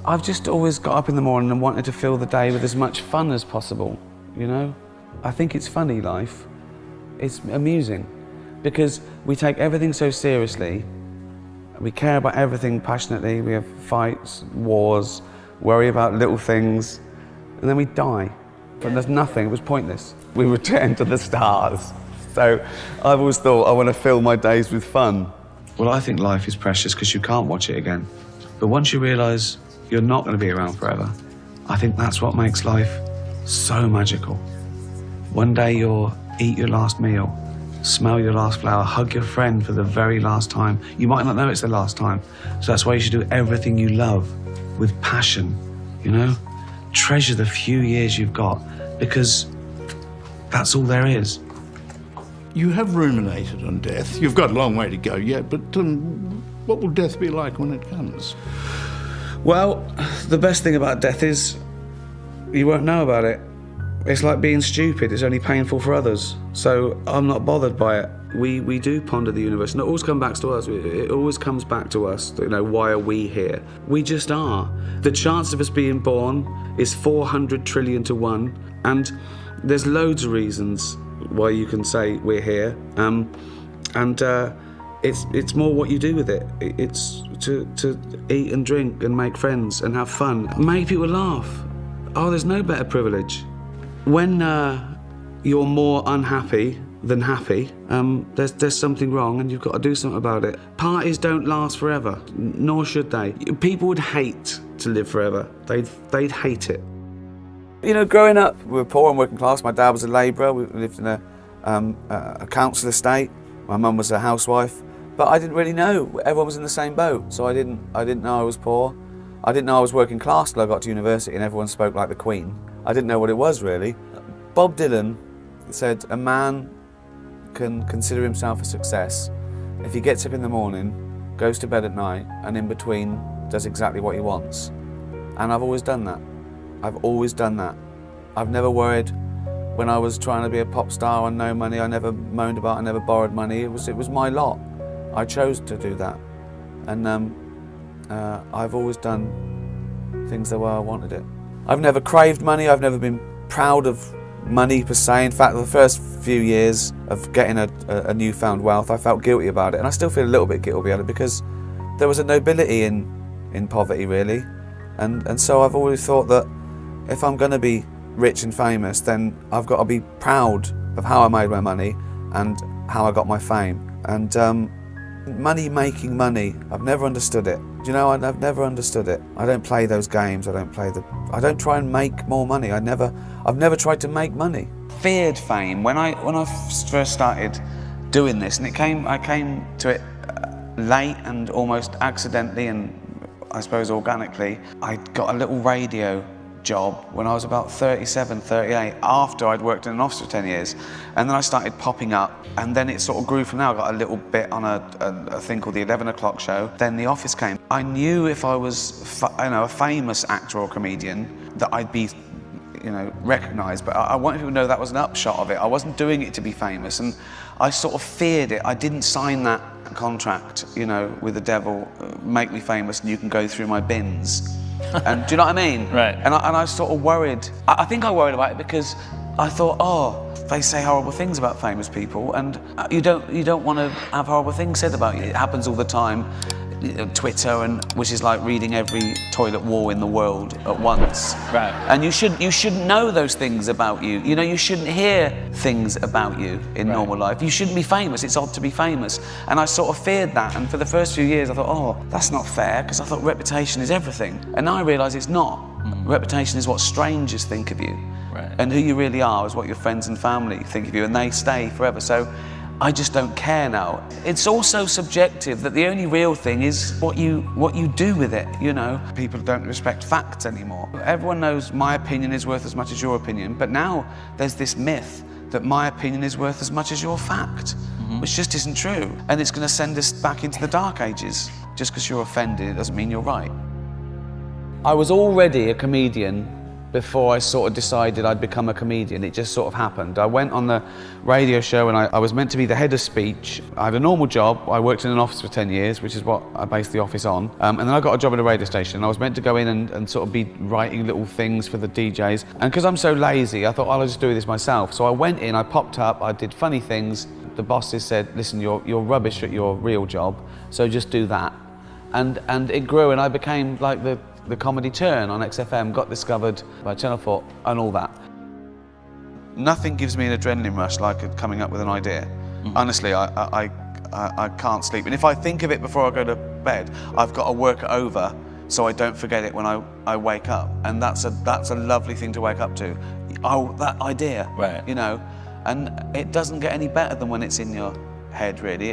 I've just always got up in the morning and wanted to fill the day with as much fun as possible, you know? I think it's funny, life. It's amusing, because we take everything so seriously, we care about everything passionately, we have fights, wars, worry about little things, and then we die. But there's nothing, it was pointless. We return to the stars. So I've always thought I want to fill my days with fun. Well, I think life is precious because you can't watch it again. But once you realise you're not going to be around forever, I think that's what makes life so magical. One day you'll eat your last meal, smell your last flower, hug your friend for the very last time. You might not know it's the last time. So that's why you should do everything you love with passion, you know? Treasure the few years you've got, because that's all there is. You have ruminated on death. You've got a long way to go yet, but what will death be like when it comes? Well, the best thing about death is you won't know about it. It's like being stupid, it's only painful for others. So I'm not bothered by it. We do ponder the universe, and it always comes back to us. It always comes back to us, you know, why are we here? We just are. The chance of us being born is 400 trillion to 1, and there's loads of reasons why you can say we're here. It's more what you do with it. It's to eat and drink and make friends and have fun. Make people laugh. Oh, there's no better privilege. When you're more unhappy than happy, there's something wrong and you've got to do something about it. Parties don't last forever, nor should they. People would hate to live forever. They'd hate it. You know, growing up, we were poor and working class. My dad was a labourer. We lived in a council estate. My mum was a housewife. But I didn't really know. Everyone was in the same boat, so I didn't know I was poor. I didn't know I was working class till I got to university and everyone spoke like the Queen. I didn't know what it was, really. Bob Dylan said a man can consider himself a success if he gets up in the morning, goes to bed at night, and in between does exactly what he wants. And I've always done that. I've always done that. I've never worried when I was trying to be a pop star on no money. I never moaned about, I never borrowed money. It was my lot. I chose to do that. And I've always done things the way I wanted it. I've never craved money. I've never been proud of money per se. In fact, the first few years of getting a newfound wealth, I felt guilty about it. And I still feel a little bit guilty about it because there was a nobility in poverty, really. And so I've always thought that if I'm going to be rich and famous, then I've got to be proud of how I made my money and how I got my fame. And money making money, I've never understood it. Do you know, I've never understood it. I don't play those games. I don't try and make more money. I've never tried to make money. Feared fame when I first started doing this, and I came to it late and almost accidentally, and I suppose organically. I got a little radio job when I was about 37, 38, after I'd worked in an office for 10 years. And then I started popping up, and then it sort of grew from there. I got a little bit on a thing called the 11 o'clock show. Then The Office came. I knew if I was a famous actor or comedian that I'd be recognised, but I wanted people to know that was an upshot of it. I wasn't doing it to be famous, and I sort of feared it. I didn't sign that contract, with the devil, make me famous and you can go through my bins. And do you know what I mean? Right. And I sort of worried. I think I worried about it because I thought, they say horrible things about famous people, and you don't want to have horrible things said about you. It happens all the time. Twitter, which is like reading every toilet wall in the world at once. Right. And you shouldn't know those things about you. You shouldn't hear things about you in normal life. You shouldn't be famous. It's odd to be famous. And I sort of feared that. And for the first few years, I thought, that's not fair, because I thought reputation is everything. And now I realise it's not. Reputation is what strangers think of you. Right. And who you really are is what your friends and family think of you, and they stay forever. So I just don't care now. It's also subjective, that the only real thing is what you do with it, People don't respect facts anymore. Everyone knows my opinion is worth as much as your opinion, but now there's this myth that my opinion is worth as much as your fact, which just isn't true. And it's going to send us back into the dark ages. Just because you're offended, it doesn't mean you're right. I was already a comedian before I sort of decided I'd become a comedian. It just sort of happened. I went on the radio show and I was meant to be the head of speech. I had a normal job. I worked in an office for 10 years, which is what I based the office on. And then I got a job at a radio station. I was meant to go in and sort of be writing little things for the DJs. And because I'm so lazy, I thought, I'll just do this myself. So I went in, I popped up, I did funny things. The bosses said, listen, you're rubbish at your real job, so just do that. And it grew, and I became like the comedy turn on XFM, got discovered by Channel 4 and all that. Nothing gives me an adrenaline rush like coming up with an idea. Honestly, I can't sleep. And if I think of it before I go to bed, I've got to work it over so I don't forget it when I wake up. And that's a lovely thing to wake up to. Oh, that idea, right. You know? And it doesn't get any better than when it's in your head, really.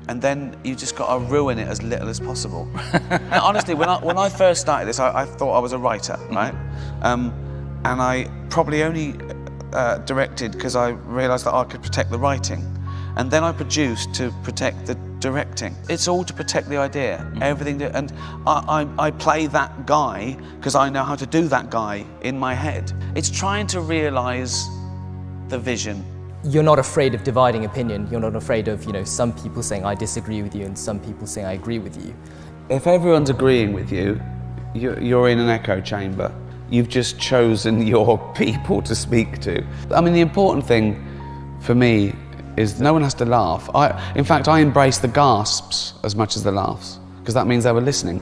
And then you just got to ruin it as little as possible. Now, honestly, when I first started this, I thought I was a writer, right? And I probably only directed because I realised that I could protect the writing. And then I produced to protect the directing. It's all to protect the idea, everything. And I play that guy because I know how to do that guy in my head. It's trying to realise the vision. You're not afraid of dividing opinion. You're not afraid of, some people saying I disagree with you and some people saying I agree with you. If everyone's agreeing with you, you're in an echo chamber. You've just chosen your people to speak to. I mean, the important thing for me is no one has to laugh. In fact, I embrace the gasps as much as the laughs, because that means they were listening.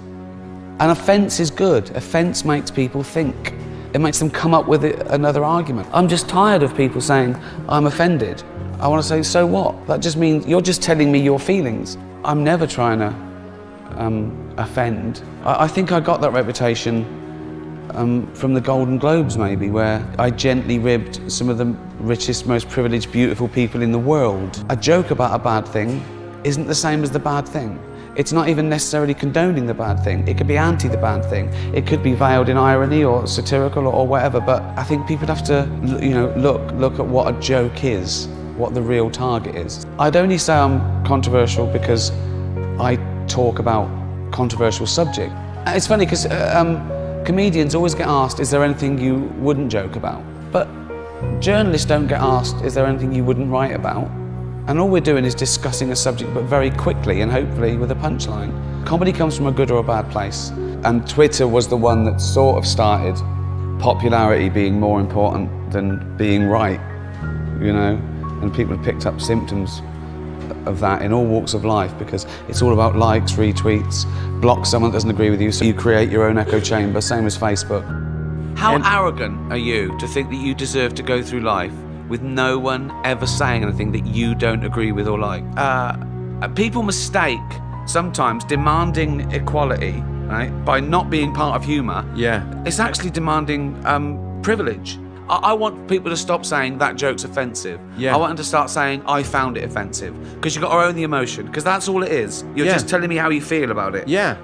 And offence is good. Offence makes people think. It makes them come up with another argument. I'm just tired of people saying, I'm offended. I want to say, so what? That just means you're just telling me your feelings. I'm never trying to offend. I think I got that reputation from the Golden Globes, maybe, where I gently ribbed some of the richest, most privileged, beautiful people in the world. A joke about a bad thing isn't the same as the bad thing. It's not even necessarily condoning the bad thing. It could be anti the bad thing. It could be veiled in irony or satirical or whatever, but I think people have to, look at what a joke is, what the real target is. I'd only say I'm controversial because I talk about controversial subject. It's funny because comedians always get asked, is there anything you wouldn't joke about? But journalists don't get asked, is there anything you wouldn't write about? And all we're doing is discussing a subject, but very quickly and hopefully with a punchline. Comedy comes from a good or a bad place. And Twitter was the one that sort of started popularity being more important than being right, And people have picked up symptoms of that in all walks of life because it's all about likes, retweets, block someone that doesn't agree with you, so you create your own echo chamber, same as Facebook. How arrogant are you to think that you deserve to go through life with no one ever saying anything that you don't agree with or like? People mistake sometimes demanding equality, right, by not being part of humour. Yeah. It's actually demanding privilege. I want people to stop saying that joke's offensive. Yeah. I want them to start saying I found it offensive, because you've got to own the emotion, because that's all it is. You're just telling me how you feel about it. Yeah.